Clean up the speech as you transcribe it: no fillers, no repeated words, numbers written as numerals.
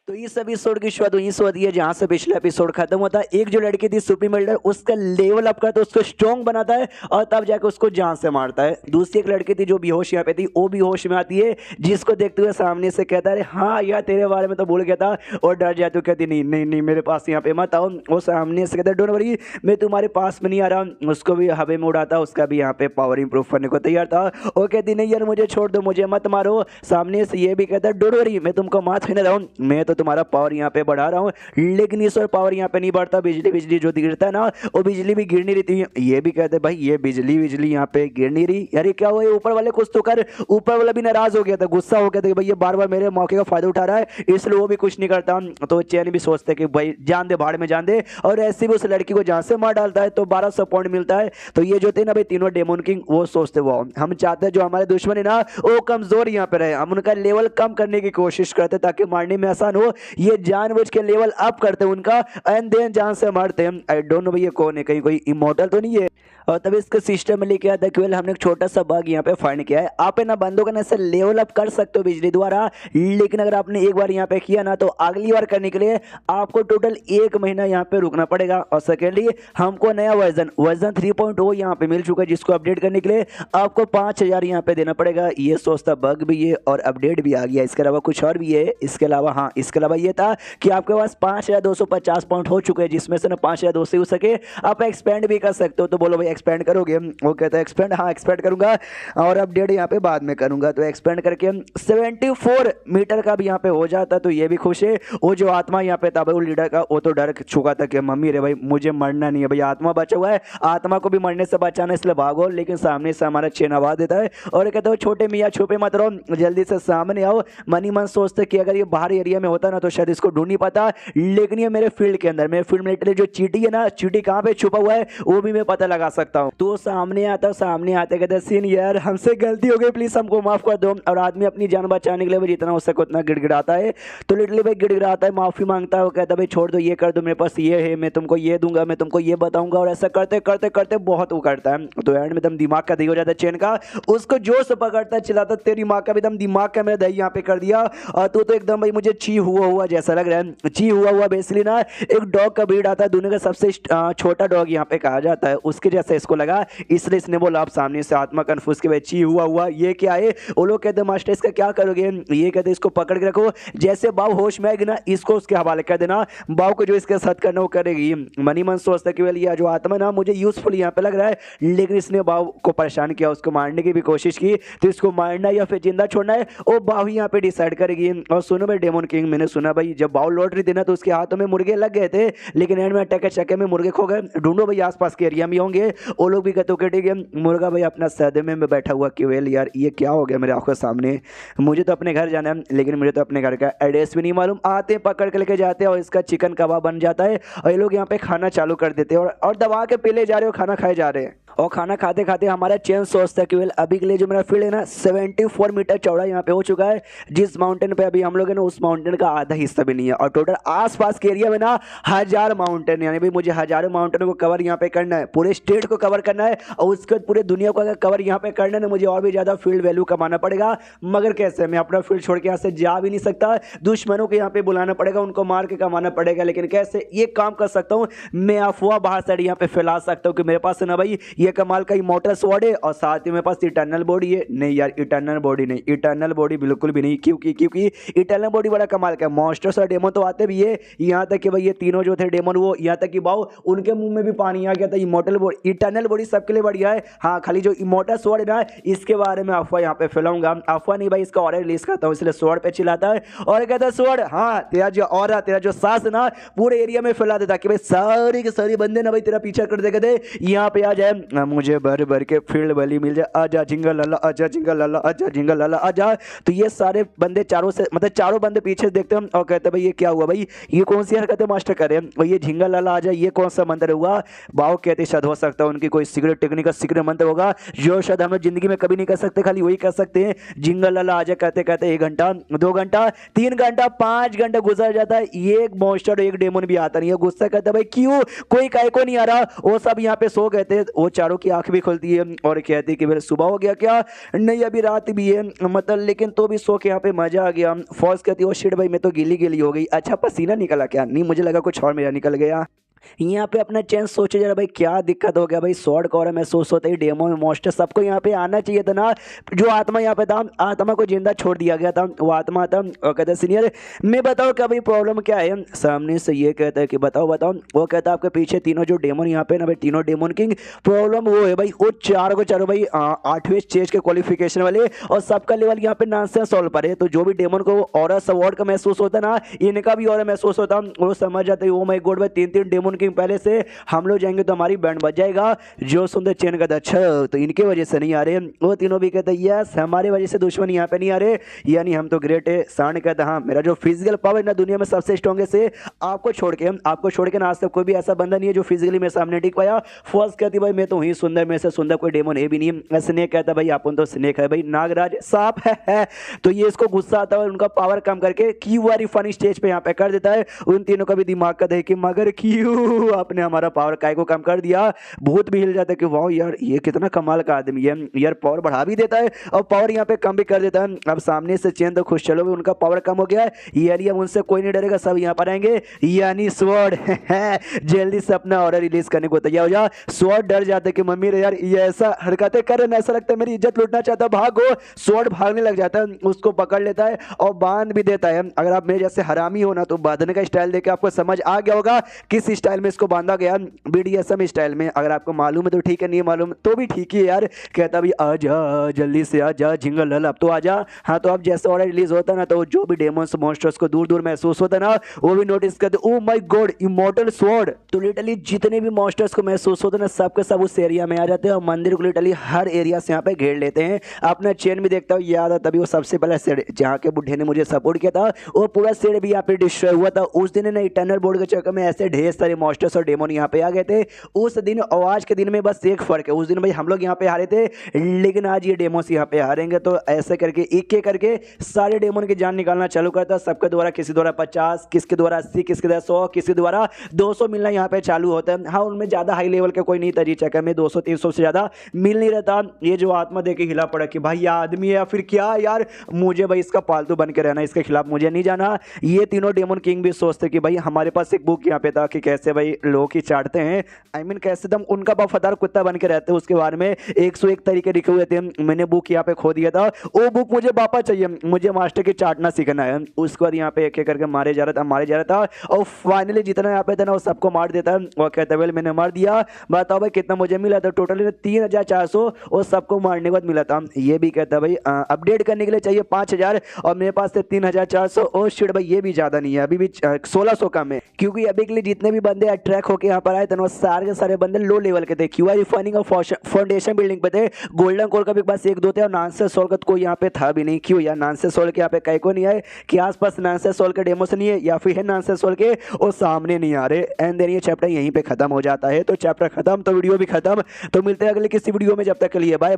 तो इस एपिसोड की शुरुआत वहीं से होती है जहां से पिछला एपिसोड खत्म होता है। एक जो लड़की थी सुप्रीम एल्डर, उसका लेवल अप करता है, उसको स्ट्रॉन्ग बनाता है और तब जाकर उसको जान से मारता है। दूसरी एक लड़की थी जो बेहोश यहाँ पे थी, वो भी होश में आती है, जिसको देखते हुए सामने से कहता है हाँ यार तेरे बारे में तो भूल गया था, और डर जाती, कहती नहीं नहीं नहीं मेरे पास यहाँ पे मत आओ। वो सामने से कहता है डोंट वरी, मैं तुम्हारे पास में नहीं आ रहा। उसको भी हवे में उड़ाता, उसका भी यहाँ पे पावर इंप्रूव करने को तैयार था। वो कहती नहीं यार मुझे छोड़ दो, मुझे मत मारो। सामने से ये भी कहता है डोंट वरी, मैं तुमको मार नहीं रहा हूँ, मैं तो तुम्हारा पावर यहाँ पे बढ़ा रहा हूँ। लेकिन इस और पावर यहाँ पे नहीं बढ़ता, बिजली बिजली जो गिरता है ना, वो बिजली भी गिर नहीं रही थी। ये भी कहते भाई ये बिजली बिजली यहाँ पे गिर नहीं रही, यार क्या हुआ, ऊपर वाले कुछ तो कर। ऊपर वाला भी नाराज हो गया था, गुस्सा हो गया था कि भाई ये बार बार मेरे मौके का फायदा उठा रहा है, इसलिए वो भी कुछ नहीं करता। तो चैन भी सोचते कि भाई जान दे, भाड़ में जान दे, और ऐसे भी उस लड़की को जहां से मार डालता है तो 1200 पॉइंट मिलता है। तो ये जो थे ना भाई तीनों डेमन किंग, वो सोचते वो हम चाहते हैं जो हमारे दुश्मन है ना वो कमजोर यहाँ पे रहे, हम उनका लेवल कम करने की कोशिश करते ताकि मारने में आसान हो। ये जानबूझ के लेवल अप करते हैं उनका एंड देन जान से मारते हैं। आई डोंट नो भाई ये कौन है, कहीं कोई इमोर्टल तो नहीं है। और तभी इसके सिस्टम में लेके आता है कि हमने एक छोटा सा बग यहाँ पे फाइंड किया है। आप ना बंदों का ना ऐसे लेवल अप कर सकते हो बिजली द्वारा, लेकिन अगर आपने एक बार यहाँ पे किया ना तो अगली बार करने के लिए आपको टोटल 1 महीना यहाँ पे रुकना पड़ेगा। और सेकेंडली हमको नया वर्जन 3.0 यहाँ पे मिल चुका है, जिसको अपडेट करने के लिए आपको 5000 यहाँ पे देना पड़ेगा। ये सोचता बग भी है और अपडेट भी आ गया। इसके अलावा कुछ और भी है, इसके अलावा हाँ इसके अलावा ये था कि आपके पास 5250 पॉइंट हो चुके हैं, जिसमें से ना 5200 हो सके आप एक्सपेंड भी कर सकते हो। तो बोलो भाई एक्सपेंड करोगे? वो कहता है एक्सपेंड, हाँ एक्सपेंड करूंगा और अपडेट यहाँ पे बाद में करूंगा। तो एक्सपेंड करके 74 मीटर का भी यहाँ पे हो जाता, तो ये भी खुश है। वो जो आत्मा यहाँ पे था भाई वो लीडर का, वो तो डर चुका था कि मम्मी रे भाई मुझे मरना नहीं है, भाई आत्मा बचा हुआ है, आत्मा को भी मरने से बचाना इसलिए भागो। लेकिन सामने से हमारा चेन आवाज देता है और कहता है छोटे मियाँ छुपे मत रहो, जल्दी से सामने आओ। मनी मन सोचते कि अगर ये बाहर एरिया में होता ना तो शायद इसको ढूंढ नहीं पाता, लेकिन ये मेरे फील्ड के अंदर, मेरे फील्ड में जो चीटी है ना, चीटी कहाँ पे छुपा हुआ है वो भी मैं पता लगा सकता हूँ। तो सामने आता, सामने आते कहते सीन यार हमसे गलती हो गई, प्लीज हमको माफ कर दो। और आदमी अपनी जान बचाने के लिए जितना हो सके उतना गिड़गिड़ाता है। तो लिटरली भाई गिड़गिड़ाता है, माफी मांगता है, वो कहता है भाई छोड़ दो, ये कर दो, मेरे पास ये है, मैं तुमको ये दूंगा, मैं तुमको ये बताऊंगा। और ऐसा करते करते करते बहुत वो करता है। तो एंड में दम दिमाग का दही हो जाता है चेन का, उसको जोश से पकड़ता है, चिल्लाता तेरी माँ का भी दम दिमाग का मेरा दही यहाँ पे कर दिया। और तू तो एकदम भाई मुझे ची हुआ हुआ जैसा लग रहा है। ची हुआ हुआ बेसिकली ना एक डॉग का ब्रीड आता है, दुनिया का सबसे छोटा डॉग यहाँ पे कहा जाता है, उसके जैसा इसको लगा, इसलिए इसने बोला आप सामने से आत्मा कन्फ्यूज के ची हुआ हुआ ये क्या है। वो लोग कहते मास्टर इसका क्या करोगे? ये कहते इसको पकड़ के रखो, जैसे बाव होश में आएगी ना इसको उसके हवाले कर देना, बाव को जो इसके साथ करना वो करेगी। मनी मन सोचता कि ये जो आत्मा ना मुझे यूजफुल यहाँ पे लग रहा है, लेकिन इसने बाव को परेशान किया, उसको मारने की भी कोशिश की। तो इसको मारना या फिर जिंदा छोड़ना है वो बाव यहाँ पे डिसाइड करेगी। और सुनो भाई डेमन किंग, मैंने सुना भाई जब बाव लौट रही थी ना तो उसके हाथों में मुर्गे लग गए थे, लेकिन एंड में अटैक के चक्कर में मुर्गे खो गए। ढूंढो भाई आसपास के एरिया में होंगे। वो लोग भी कहते हो ठीक है, मुर्गा भाई अपना सदमे में बैठा हुआ कि वेल यार ये क्या हो गया मेरे आंखों के सामने, मुझे तो अपने घर जाना है, लेकिन मुझे तो अपने घर का एड्रेस भी नहीं मालूम। आते हैं पकड़ के लेके जाते हैं और इसका चिकन कबाब बन जाता है और ये लोग यहाँ पे खाना चालू कर देते हैं और दबा के पीले जा रहे हो, खाना खाए जा रहे हैं। और खाना खाते खाते हमारा चेन सोचता है कि वेल अभी के लिए जो मेरा फील्ड है ना 74 मीटर चौड़ा यहाँ पे हो चुका है। जिस माउंटेन पे अभी हम लोग है ना उस माउंटेन का आधा हिस्सा भी नहीं है, और टोटल आसपास के एरिया में ना 1000 माउंटेन, यानी भाई मुझे हजारों माउंटेन को कवर यहाँ पे करना है, पूरे स्टेट को कवर करना है, और उसके बाद पूरे दुनिया को अगर कवर यहाँ पे करना है ना मुझे और भी ज्यादा फील्ड वैल्यू कमाना पड़ेगा। मगर कैसे? मैं अपना फील्ड छोड़ के यहाँ से जा भी नहीं सकता, दुश्मनों को यहाँ पे बुलाना पड़ेगा, उनको मार के कमाना पड़ेगा। लेकिन कैसे ये काम कर सकता हूँ, मैं अफवाह बाहर से यहाँ पे फैला सकता हूँ कि मेरे पास है ना भाई ये कमाल का इमोर्टल स्वॉर्ड है और साथ ही मेरे पास इटर्नल बॉडी है। नहीं यार इटर्नल बॉडी नहीं, इटर्नल बॉडी बिल्कुल भी नहीं, क्योंकि इटर्नल बॉडी बड़ा कमाल का, मॉन्स्टर्स और डेमन तो आते भी है, यहाँ तक कि भाई ये तीनों जो थे डेमन वो यहाँ तक कि बाव उनके मुंह में भी पानी आ गया था। इमोर्टल बॉडी इटर्नल बॉडी सबके लिए बढ़िया है, हाँ खाली जो इमोर्टल स्वॉर्ड है ना इसके बारे में अफवाह यहाँ पे फैलाऊंगा। अफवाह नहीं भाई, इसका ऑर्डर रिलीज करता हूँ, इसलिए स्वॉर्ड पे चिल्लाता है और कहता है स्वॉर्ड हाँ तेरा जो ऑरा, तेरा जो सांस है ना पूरे एरिया में फैला देता कि भाई सारे के सारे बंदे ना भाई तेरा पीछा कर देगा, यहाँ पे आ जाए, मुझे भर भर के फील्ड वाली मिल जाए, आजा जिंगल लाला, आजा जिंगल लाला, आजा जिंगल लाला आजा। तो ये सारे बंदे चारों से मतलब चारों बंदे पीछे देखते हैं और कहते हैं भाई ये क्या हुआ, भाई ये कौन सी हरकतें मास्टर करे, और ये जिंगल लाला आजा ये कौन सा मंत्र हुआ। बाव कहते शायद हो सकता है उनकी कोई सीक्रेट टेक्निक का सीक्रेट मंत्र होगा जो शायद हम लोग जिंदगी में कभी नहीं कर सकते, खाली वही कर सकते हैं। जिंगल लाला आजा कहते कहते 1 घंटा 2 घंटा 3 घंटा 5 घंटा गुजर जाता है, एक मॉन्स्टर एक डेमन भी आता नहीं है। गुस्सा करता है भाई क्यों कोई काय को नहीं आ रहा, वो सब यहाँ पे सो गए थे, वो चारों की आंख भी खुलती है और कहती है कि मेरे सुबह हो गया क्या, नहीं अभी रात भी है, मतलब लेकिन तो भी सो के यहाँ पे मजा आ गया। फौज कहती है ओ शिट भाई मैं तो गीली गीली हो गई, अच्छा पसीना निकला क्या, नहीं मुझे लगा कुछ और मेरा निकल गया। यहाँ पे अपना चेंज सोचे जरा भाई क्या दिक्कत हो गया भाई, स्वॉर्ड कौर महसूस होता ही डेमो में मॉन्स्टर सबको यहाँ पे आना चाहिए था ना। जो आत्मा यहाँ पे था, आत्मा को जिंदा छोड़ दिया गया था, वो आत्मा था और कहता है सीनियर मैं बताओ क्या भाई प्रॉब्लम क्या है। सामने से ये कहता है कि बताओ बताओ। वो कहता है आपके पीछे तीनों जो डेमन यहाँ पे ना भाई, तीनों डेमन किंग, प्रॉब्लम वो है भाई वो चारों को चारों भाई 8वें स्टेज के क्वालिफिकेशन वाले और सबका लेवल यहाँ पे 9 सॉल्व पर है। तो जो भी डेमन को ऑरा स्वॉर्ड का महसूस होता ना, इनका भी ऑरा महसूस होता, वो समझ जाते हैं ओ माय गॉड भाई 3 डेमन किंग पहले से हम लोग जाएंगे तो हमारी बैंड बज जाएगा। जो सुंदर चैन का अच्छा तो इनके वजह से नहीं आ रहे, वो तीनों भी कहते हैं यस हमारी वजह से दुश्मन यहाँ पे नहीं आ रहे, यानी हम तो ग्रेट है। सांड कहता हाँ मेरा जो फिजिकल पावर ना दुनिया में सबसे स्ट्रॉन्गेस्ट है, आपको छोड़ के ना आज तक कोई भी ऐसा बंदा नहीं है जो फिजिकली मेरे सामने टिक पाया। फर्स्ट कहती भाई मैं तो ही सुंदर, में से सुंदर कोई डेमन है भी नहीं। स्नेक कहता भाई अपन तो स्नेक है भाई, नागराज सांप है। तो ये इसको गुस्सा आता है, उनका पावर कम करके क्यों वाली फनी स्टेज पे यहाँ पे कर देता है। उन तीनों का भी दिमाग का देख के मगर क्यों आपने हमारा पावर काय को कम कर दिया। भूत भी हिल जाता है कि वाह यार ये कितना कमाल का आदमी है यार, पावर बढ़ा भी देता है और पावर यहाँ पे कम भी कर देता है। अब सामने से चैन तो खुश चलो उनका पावर कम हो गया है, यानी अब उनसे कोई नहीं डरेगा, सब यहाँ पर आएंगे। यानी स्वॉर्ड जल्दी से अपना ऑर्डर रिलीज करने को तैयार हो जा। स्वॉर्ड डर जाते कि मम्मी रे यार ये ऐसा हरकतें कर रहे हैं, ऐसा लगता है मेरी इज्जत लूटना चाहता है, भागो। स्वॉर्ड भागने लग जाता है, उसको पकड़ लेता है और बांध भी देता है। अगर आप मेरे जैसे हरामी हो ना तो बांधने का स्टाइल देके आपको समझ आ गया होगा किस स्टाइल में इसको बांधा गया, BDSM स्टाइल में। अगर आपको मालूम है तो ठीक है, नहीं मालूम तो भी ठीक है यार। कहता भी आजा जल्दी से आजा झिंगल लल अब तो आजा। हाँ तो अब जैसे ऑर्डर रिलीज होता है ना तो जो भी डेमोन्स मॉन्स्टर्स को दूर दूर महसूस होता है ना वो भी नोटिस करते oh my God immortal sword. तो लिटरली जितने भी मॉन्स्टर्स को महसूस होते हैं ना सब के सब उस एरिया में आ जाते हैं और मंदिर को लिटरली हर एरिया से यहाँ पे घेर लेते हैं। अपना चेन भी देखता हूँ याद है तभी वो सबसे पहला शेड जहाँ के बुढ़े ने मुझे सपोर्ट किया था वो पूरा शेड भी यहाँ पे डिस्ट्रॉय हुआ था। उस दिन ना इटर्नल बोर्ड के चक्कर में ऐसे ढेर सारे मॉन्स्टर्स और डेमोन यहाँ पे आ गए थे उस दिन और आज के दिन में बस एक फर्क है, उस दिन भाई हम लोग यहाँ पे हारे थे लेकिन आज ये डेमोस यहाँ पे हारेंगे। तो ऐसे करके एक एक करके सारे डेमोन की जान निकालना चालू करता, सबके द्वारा किसी द्वारा 50, किसके द्वारा 80, किसके द्वारा 100, किसी द्वारा 200 मिलना यहाँ पे चालू होता है। हाँ उनमें ज़्यादा हाई लेवल के कोई नहीं था जी, चक्कर में 200-300 से ज़्यादा मिल नहीं रहता। ये जो आत्मा देके हिला पड़ा कि भाई ये आदमी है या फिर क्या यार, मुझे भाई इसका पालतू बन के रहना, इसके खिलाफ मुझे नहीं जाना। ये तीनों डेमोन किंग भी सोचते कि भाई हमारे पास एक बुक यहाँ पे था कि कैसे भाई लोग ही चाटते हैं, आई मीन कैसे दम उनका वफादार कुत्ता बन के रहते हैं, उसके बारे में 101 तरीके लिखे हुए थे। मैंने बुक यहाँ पे खो दिया था, वो बुक मुझे वापस चाहिए, मुझे मास्टर की चाटना सीखना है। उसके बाद यहाँ पे एक एक करके मारे जा रहा था और फाइनली जितना यहाँ पे था ना वो सबको मार देता है और कहता है मैंने मार दिया, बताओ भाई कितना मुझे मिला था। टोटल 3400 और सबको मारने के बाद मिला था। ये भी कहता है भाई अपडेट करने के लिए चाहिए 5000 और मेरे पास से 3400। और शिट भाई ये भी ज्यादा नहीं है, अभी भी 1600 कम है क्योंकि अभी के लिए जितने भी बंदे अट्रैक होकर यहाँ पर आए थे वो सारे के सारे बंदे लो लेवल के थे, क्यूआई रिफाइनिंग और फाउंडेशन बिल्डिंग पे थे। गोल्डन कोर का भी बस 1-2 थे और नानसेस सोल का तो कोई यहाँ पे था भी नहीं। क्यों यार नानसेस सोल के यहाँ पे कई को नहीं आए कि आसपास नानसेस सोल के डेमो से नहीं है या फिर है नानसेस सोल के और सामने नहीं आ रहे। एंड देन ये चैप्टर यहीं पे खत्म हो जाता है। तो चैप्टर खत्म तो वीडियो भी खत्म। तो मिलते हैं अगले किसी वीडियो में, जब तक के लिए बाय।